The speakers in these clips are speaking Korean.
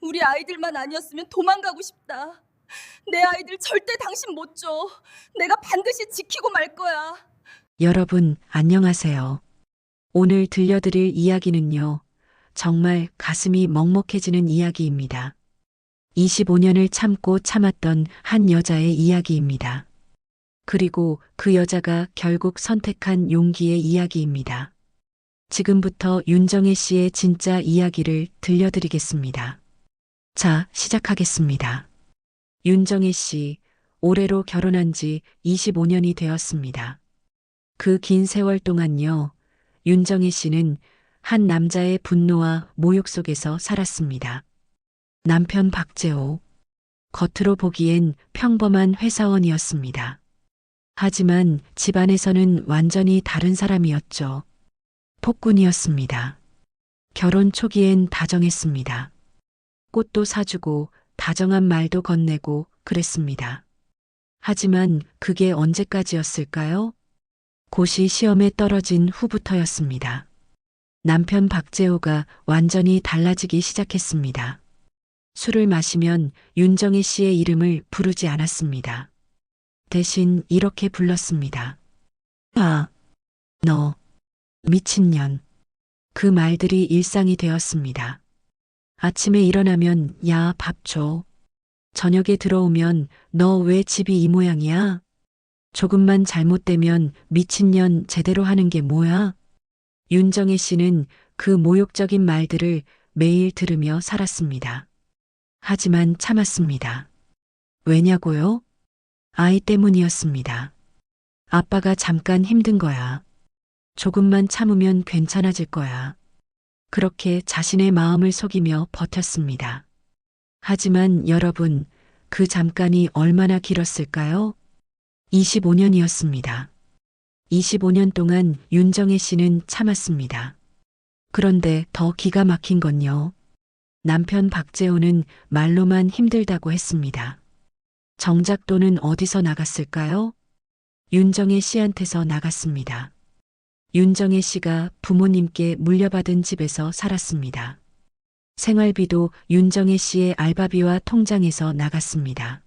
우리 아이들만 아니었으면 도망가고 싶다. 내 아이들 절대 당신 못 줘. 내가 반드시 지키고 말 거야. 여러분, 안녕하세요. 오늘 들려드릴 이야기는요, 정말 가슴이 먹먹해지는 이야기입니다. 25년을 참고 참았던 한 여자의 이야기입니다. 그리고 그 여자가 결국 선택한 용기의 이야기입니다. 지금부터 윤정혜 씨의 진짜 이야기를 들려드리겠습니다. 자, 시작하겠습니다. 윤정혜 씨, 올해로 결혼한 지 25년이 되었습니다. 그 긴 세월 동안요, 윤정혜 씨는 한 남자의 분노와 모욕 속에서 살았습니다. 남편 박재호. 겉으로 보기엔 평범한 회사원이었습니다. 하지만 집안에서는 완전히 다른 사람이었죠. 폭군이었습니다. 결혼 초기엔 다정했습니다. 꽃도 사주고 다정한 말도 건네고 그랬습니다. 하지만 그게 언제까지였을까요? 고시 시험에 떨어진 후부터였습니다. 남편 박재호가 완전히 달라지기 시작했습니다. 술을 마시면 윤정혜 씨의 이름을 부르지 않았습니다. 대신 이렇게 불렀습니다. 아, 너, 미친년. 그 말들이 일상이 되었습니다. 아침에 일어나면 야, 밥 줘. 저녁에 들어오면 너 왜 집이 이 모양이야? 조금만 잘못되면 미친년 제대로 하는 게 뭐야? 윤정혜 씨는 그 모욕적인 말들을 매일 들으며 살았습니다. 하지만 참았습니다. 왜냐고요? 아이 때문이었습니다. 아빠가 잠깐 힘든 거야. 조금만 참으면 괜찮아질 거야. 그렇게 자신의 마음을 속이며 버텼습니다. 하지만 여러분, 그 잠깐이 얼마나 길었을까요? 25년이었습니다. 25년 동안 윤정혜 씨는 참았습니다. 그런데 더 기가 막힌 건요. 남편 박재호는 말로만 힘들다고 했습니다. 정작 돈은 어디서 나갔을까요? 윤정혜 씨한테서 나갔습니다. 윤정혜 씨가 부모님께 물려받은 집에서 살았습니다. 생활비도 윤정혜 씨의 알바비와 통장에서 나갔습니다.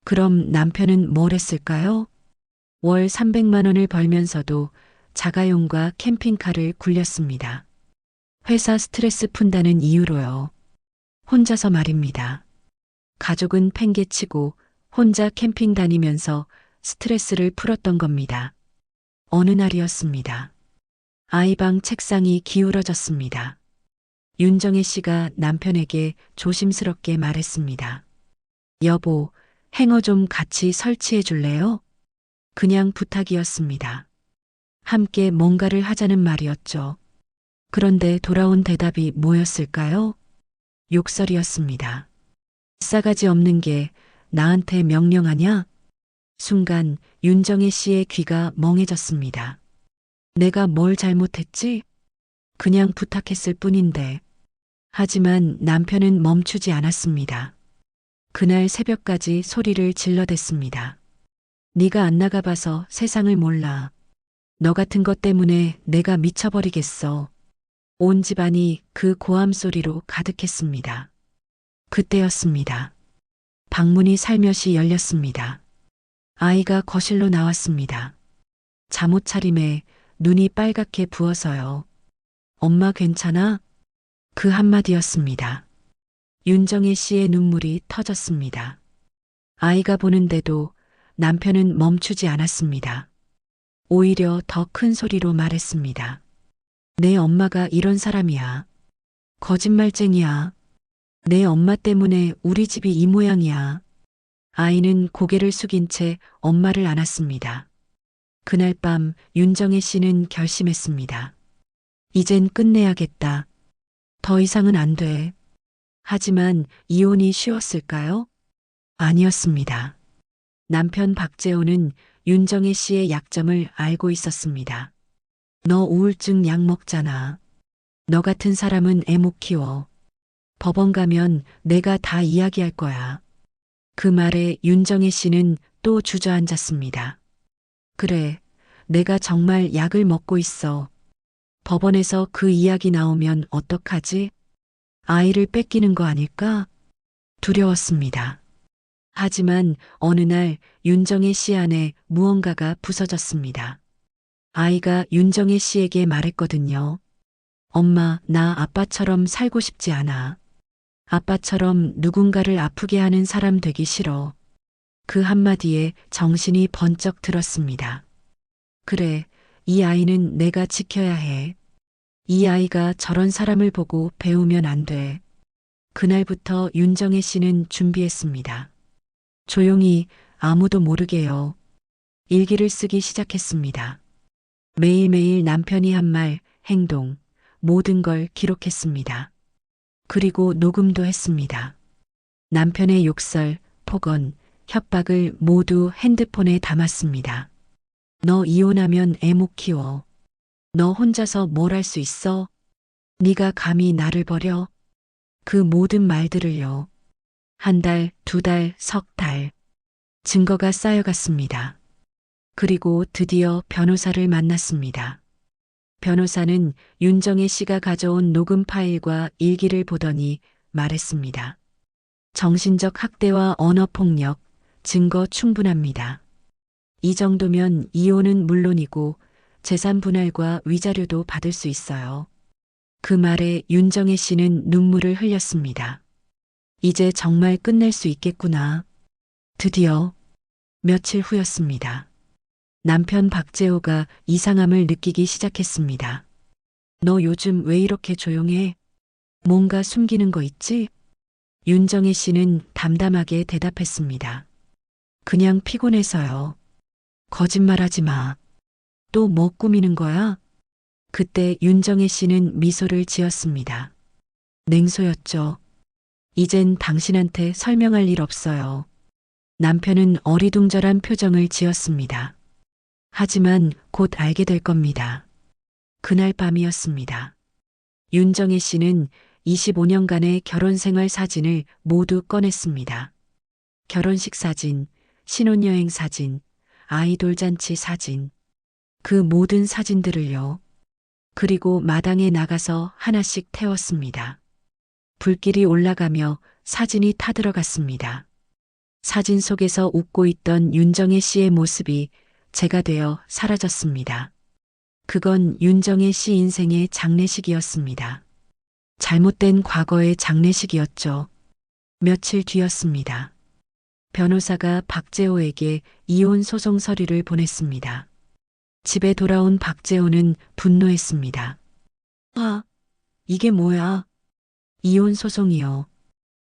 그럼 남편은 뭘 했을까요? 월 300만 원을 벌면서도 자가용과 캠핑카를 굴렸습니다. 회사 스트레스 푼다는 이유로요. 혼자서 말입니다. 가족은 팽개치고 혼자 캠핑 다니면서 스트레스를 풀었던 겁니다. 어느 날이었습니다. 아이방 책상이 기울어졌습니다. 윤정혜 씨가 남편에게 조심스럽게 말했습니다. 여보, 행어 좀 같이 설치해 줄래요? 그냥 부탁이었습니다. 함께 뭔가를 하자는 말이었죠. 그런데 돌아온 대답이 뭐였을까요? 욕설이었습니다. 싸가지 없는 게 나한테 명령하냐? 순간 윤정혜 씨의 귀가 멍해졌습니다. 내가 뭘 잘못했지? 그냥 부탁했을 뿐인데. 하지만 남편은 멈추지 않았습니다. 그날 새벽까지 소리를 질러댔습니다. 네가 안 나가봐서 세상을 몰라. 너 같은 것 때문에 내가 미쳐버리겠어. 온 집안이 그 고함 소리로 가득했습니다. 그때였습니다. 방문이 살며시 열렸습니다. 아이가 거실로 나왔습니다. 잠옷 차림에 눈이 빨갛게 부어서요. 엄마 괜찮아? 그 한마디였습니다. 윤정혜 씨의 눈물이 터졌습니다. 아이가 보는데도 남편은 멈추지 않았습니다. 오히려 더 큰 소리로 말했습니다. 내 엄마가 이런 사람이야. 거짓말쟁이야. 내 엄마 때문에 우리 집이 이 모양이야. 아이는 고개를 숙인 채 엄마를 안았습니다. 그날 밤 윤정혜 씨는 결심했습니다. 이젠 끝내야겠다. 더 이상은 안 돼. 하지만 이혼이 쉬웠을까요? 아니었습니다. 남편 박재호는 윤정혜 씨의 약점을 알고 있었습니다. 너 우울증 약 먹잖아. 너 같은 사람은 애 못 키워. 법원 가면 내가 다 이야기할 거야. 그 말에 윤정혜 씨는 또 주저앉았습니다. 그래, 내가 정말 약을 먹고 있어. 법원에서 그 이야기 나오면 어떡하지? 아이를 뺏기는 거 아닐까? 두려웠습니다. 하지만 어느 날 윤정혜 씨 안에 무언가가 부서졌습니다. 아이가 윤정혜 씨에게 말했거든요. 엄마, 나 아빠처럼 살고 싶지 않아. 아빠처럼 누군가를 아프게 하는 사람 되기 싫어. 그 한마디에 정신이 번쩍 들었습니다. 그래, 이 아이는 내가 지켜야 해. 이 아이가 저런 사람을 보고 배우면 안 돼. 그날부터 윤정혜 씨는 준비했습니다. 조용히 아무도 모르게요. 일기를 쓰기 시작했습니다. 매일매일 남편이 한 말, 행동, 모든 걸 기록했습니다. 그리고 녹음도 했습니다. 남편의 욕설, 폭언, 협박을 모두 핸드폰에 담았습니다. 너 이혼하면 애 못 키워. 너 혼자서 뭘 할 수 있어? 네가 감히 나를 버려? 그 모든 말들을요. 한 달, 두 달, 석 달. 증거가 쌓여갔습니다. 그리고 드디어 변호사를 만났습니다. 변호사는 윤정혜 씨가 가져온 녹음 파일과 일기를 보더니 말했습니다. 정신적 학대와 언어폭력, 증거 충분합니다. 이 정도면 이혼은 물론이고 재산 분할과 위자료도 받을 수 있어요. 그 말에 윤정혜 씨는 눈물을 흘렸습니다. 이제 정말 끝낼 수 있겠구나. 드디어 며칠 후였습니다. 남편 박재호가 이상함을 느끼기 시작했습니다. 너 요즘 왜 이렇게 조용해? 뭔가 숨기는 거 있지? 윤정혜 씨는 담담하게 대답했습니다. 그냥 피곤해서요. 거짓말하지 마. 또 뭐 꾸미는 거야? 그때 윤정혜 씨는 미소를 지었습니다. 냉소였죠. 이젠 당신한테 설명할 일 없어요. 남편은 어리둥절한 표정을 지었습니다. 하지만 곧 알게 될 겁니다. 그날 밤이었습니다. 윤정혜 씨는 25년간의 결혼 생활 사진을 모두 꺼냈습니다. 결혼식 사진, 신혼여행 사진, 아이돌 잔치 사진. 그 모든 사진들을요. 그리고 마당에 나가서 하나씩 태웠습니다. 불길이 올라가며 사진이 타들어갔습니다. 사진 속에서 웃고 있던 윤정혜 씨의 모습이 제가 되어 사라졌습니다. 그건 윤정혜 씨 인생의 장례식이었습니다. 잘못된 과거의 장례식이었죠. 며칠 뒤였습니다. 변호사가 박재호에게 이혼 소송 서류를 보냈습니다. 집에 돌아온 박재호는 분노했습니다. 아, 이게 뭐야? 이혼 소송이요.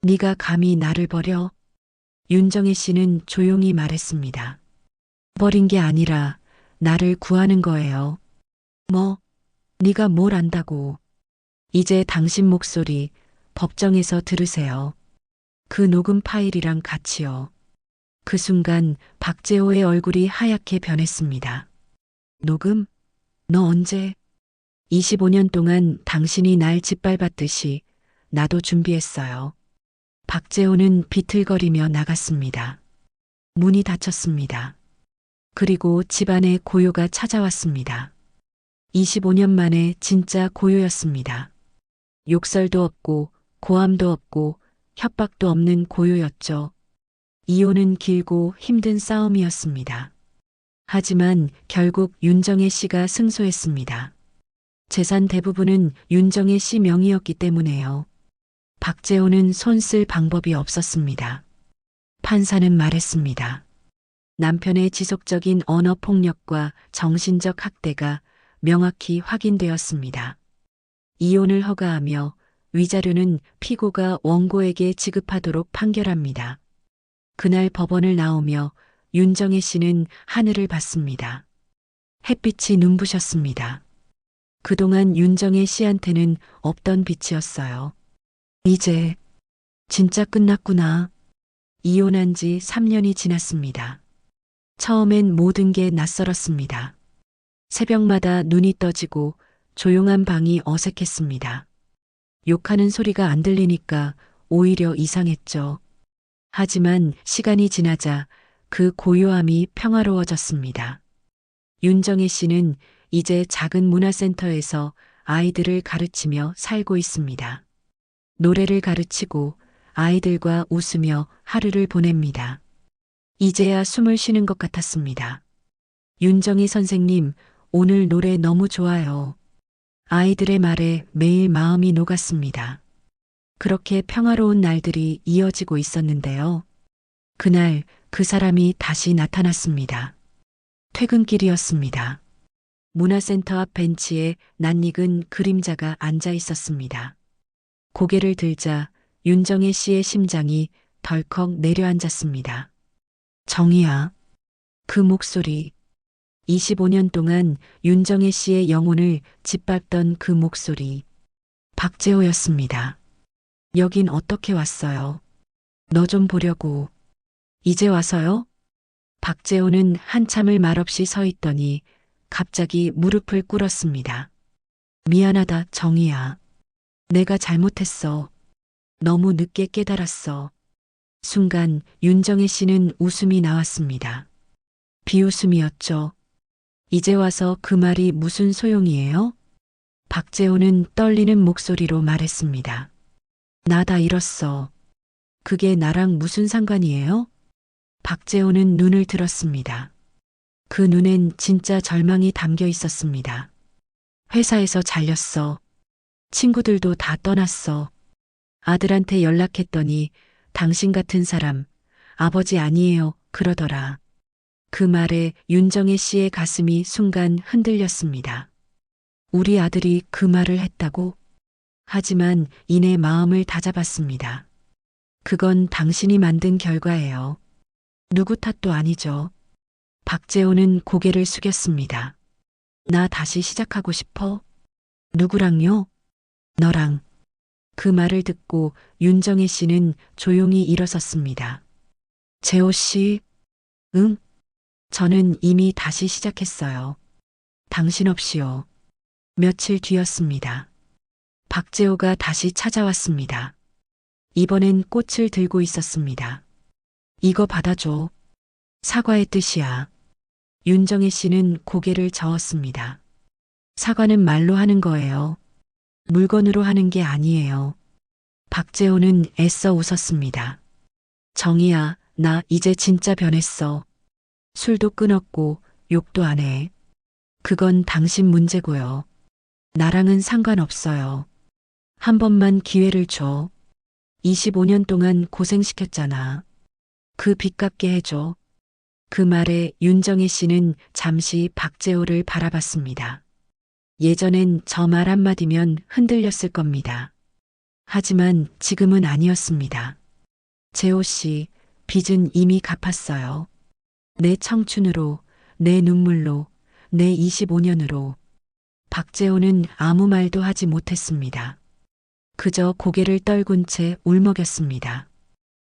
네가 감히 나를 버려? 윤정혜 씨는 조용히 말했습니다. 버린 게 아니라 나를 구하는 거예요. 뭐? 네가 뭘 안다고. 이제 당신 목소리 법정에서 들으세요. 그 녹음 파일이랑 같이요. 그 순간 박재호의 얼굴이 하얗게 변했습니다. 녹음? 너 언제? 25년 동안 당신이 날 짓밟았듯이 나도 준비했어요. 박재호는 비틀거리며 나갔습니다. 문이 닫혔습니다. 그리고 집안에 고요가 찾아왔습니다. 25년 만에 진짜 고요였습니다. 욕설도 없고 고함도 없고 협박도 없는 고요였죠. 이혼은 길고 힘든 싸움이었습니다. 하지만 결국 윤정혜 씨가 승소했습니다. 재산 대부분은 윤정혜 씨 명의였기 때문에요. 박재호는 손 쓸 방법이 없었습니다. 판사는 말했습니다. 남편의 지속적인 언어 폭력과 정신적 학대가 명확히 확인되었습니다. 이혼을 허가하며 위자료는 피고가 원고에게 지급하도록 판결합니다. 그날 법원을 나오며 윤정혜 씨는 하늘을 봤습니다. 햇빛이 눈부셨습니다. 그동안 윤정혜 씨한테는 없던 빛이었어요. 이제 진짜 끝났구나. 이혼한 지 3년이 지났습니다. 처음엔 모든 게 낯설었습니다. 새벽마다 눈이 떠지고 조용한 방이 어색했습니다. 욕하는 소리가 안 들리니까 오히려 이상했죠. 하지만 시간이 지나자 그 고요함이 평화로워졌습니다. 윤정혜 씨는 이제 작은 문화센터에서 아이들을 가르치며 살고 있습니다. 노래를 가르치고 아이들과 웃으며 하루를 보냅니다. 이제야 숨을 쉬는 것 같았습니다. 윤정희 선생님, 오늘 노래 너무 좋아요. 아이들의 말에 매일 마음이 녹았습니다. 그렇게 평화로운 날들이 이어지고 있었는데요. 그날 그 사람이 다시 나타났습니다. 퇴근길이었습니다. 문화센터 앞 벤치에 낯익은 그림자가 앉아 있었습니다. 고개를 들자 윤정혜 씨의 심장이 덜컥 내려앉았습니다. 정희야. 그 목소리. 25년 동안 윤정혜 씨의 영혼을 짓밟던 그 목소리. 박재호였습니다. 여긴 어떻게 왔어요? 너 좀 보려고. 이제 와서요? 박재호는 한참을 말없이 서 있더니 갑자기 무릎을 꿇었습니다. 미안하다, 정희야. 내가 잘못했어. 너무 늦게 깨달았어. 순간 윤정혜 씨는 웃음이 나왔습니다. 비웃음이었죠. 이제 와서 그 말이 무슨 소용이에요? 박재호는 떨리는 목소리로 말했습니다. 나 다 잃었어. 그게 나랑 무슨 상관이에요? 박재호는 눈을 들었습니다. 그 눈엔 진짜 절망이 담겨 있었습니다. 회사에서 잘렸어. 친구들도 다 떠났어. 아들한테 연락했더니 당신 같은 사람, 아버지 아니에요, 그러더라. 그 말에 윤정혜 씨의 가슴이 순간 흔들렸습니다. 우리 아들이 그 말을 했다고? 하지만 이내 마음을 다잡았습니다. 그건 당신이 만든 결과예요. 누구 탓도 아니죠. 박재호는 고개를 숙였습니다. 나 다시 시작하고 싶어? 누구랑요? 너랑. 그 말을 듣고 윤정혜 씨는 조용히 일어섰습니다. 재호 씨, 응? 저는 이미 다시 시작했어요. 당신 없이요. 며칠 뒤였습니다. 박재호가 다시 찾아왔습니다. 이번엔 꽃을 들고 있었습니다. 이거 받아줘. 사과의 뜻이야. 윤정혜 씨는 고개를 저었습니다. 사과는 말로 하는 거예요. 물건으로 하는 게 아니에요. 박재호는 애써 웃었습니다. 정희야, 나 이제 진짜 변했어. 술도 끊었고 욕도 안 해. 그건 당신 문제고요. 나랑은 상관없어요. 한 번만 기회를 줘. 25년 동안 고생시켰잖아. 그 빚 갚게 해줘. 그 말에 윤정혜 씨는 잠시 박재호를 바라봤습니다. 예전엔 저 말 한마디면 흔들렸을 겁니다. 하지만 지금은 아니었습니다. 재호 씨, 빚은 이미 갚았어요. 내 청춘으로, 내 눈물로, 내 25년으로. 박재호는 아무 말도 하지 못했습니다. 그저 고개를 떨군 채 울먹였습니다.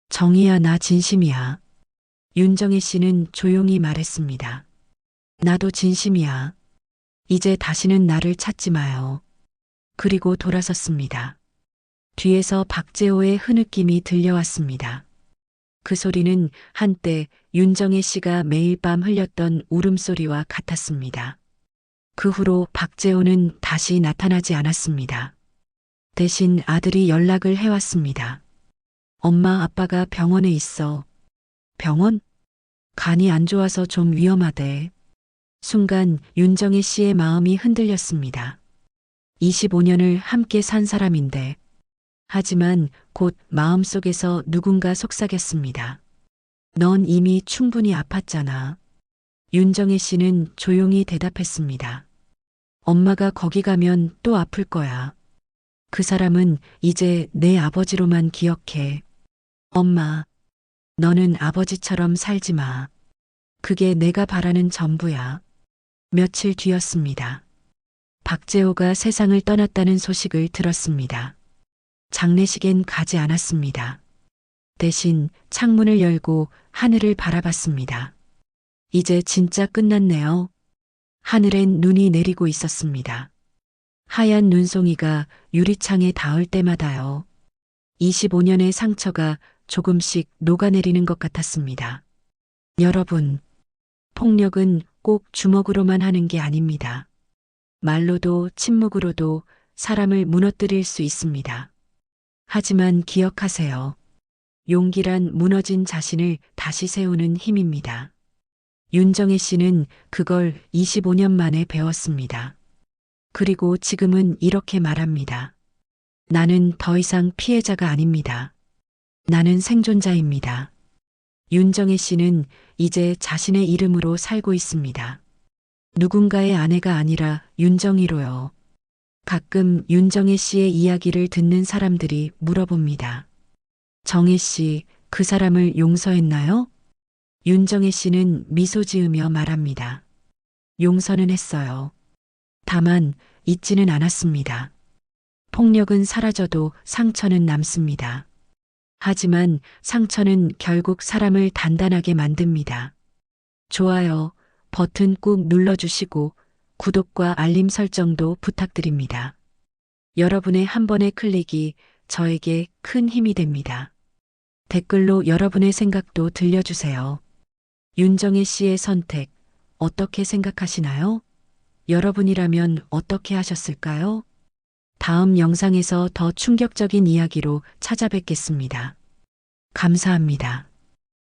정희야, 나 진심이야. 윤정혜 씨는 조용히 말했습니다. 나도 진심이야. 이제 다시는 나를 찾지 마요. 그리고 돌아섰습니다. 뒤에서 박재호의 흐느낌이 들려왔습니다. 그 소리는 한때 윤정혜 씨가 매일 밤 흘렸던 울음소리와 같았습니다. 그 후로 박재호는 다시 나타나지 않았습니다. 대신 아들이 연락을 해왔습니다. 엄마, 아빠가 병원에 있어. 병원? 간이 안 좋아서 좀 위험하대. 순간 윤정혜 씨의 마음이 흔들렸습니다. 25년을 함께 산 사람인데. 하지만 곧 마음속에서 누군가 속삭였습니다. 넌 이미 충분히 아팠잖아. 윤정혜 씨는 조용히 대답했습니다. 엄마가 거기 가면 또 아플 거야. 그 사람은 이제 내 아버지로만 기억해. 엄마, 너는 아버지처럼 살지 마. 그게 내가 바라는 전부야. 며칠 뒤였습니다. 박재호가 세상을 떠났다는 소식을 들었습니다. 장례식엔 가지 않았습니다. 대신 창문을 열고 하늘을 바라봤습니다. 이제 진짜 끝났네요. 하늘엔 눈이 내리고 있었습니다. 하얀 눈송이가 유리창에 닿을 때마다요. 25년의 상처가 조금씩 녹아내리는 것 같았습니다. 여러분, 폭력은 꼭 주먹으로만 하는 게 아닙니다. 말로도 침묵으로도 사람을 무너뜨릴 수 있습니다. 하지만 기억하세요. 용기란 무너진 자신을 다시 세우는 힘입니다. 윤정혜 씨는 그걸 25년 만에 배웠습니다. 그리고 지금은 이렇게 말합니다. 나는 더 이상 피해자가 아닙니다. 나는 생존자입니다. 윤정혜 씨는 이제 자신의 이름으로 살고 있습니다. 누군가의 아내가 아니라 윤정희로요. 가끔 윤정혜 씨의 이야기를 듣는 사람들이 물어봅니다. 정혜 씨, 그 사람을 용서했나요? 윤정혜 씨는 미소 지으며 말합니다. 용서는 했어요. 다만 잊지는 않았습니다. 폭력은 사라져도 상처는 남습니다. 하지만 상처는 결국 사람을 단단하게 만듭니다. 좋아요, 버튼 꾹 눌러주시고 구독과 알림 설정도 부탁드립니다. 여러분의 한 번의 클릭이 저에게 큰 힘이 됩니다. 댓글로 여러분의 생각도 들려주세요. 윤정혜 씨의 선택, 어떻게 생각하시나요? 여러분이라면 어떻게 하셨을까요? 다음 영상에서 더 충격적인 이야기로 찾아뵙겠습니다. 감사합니다.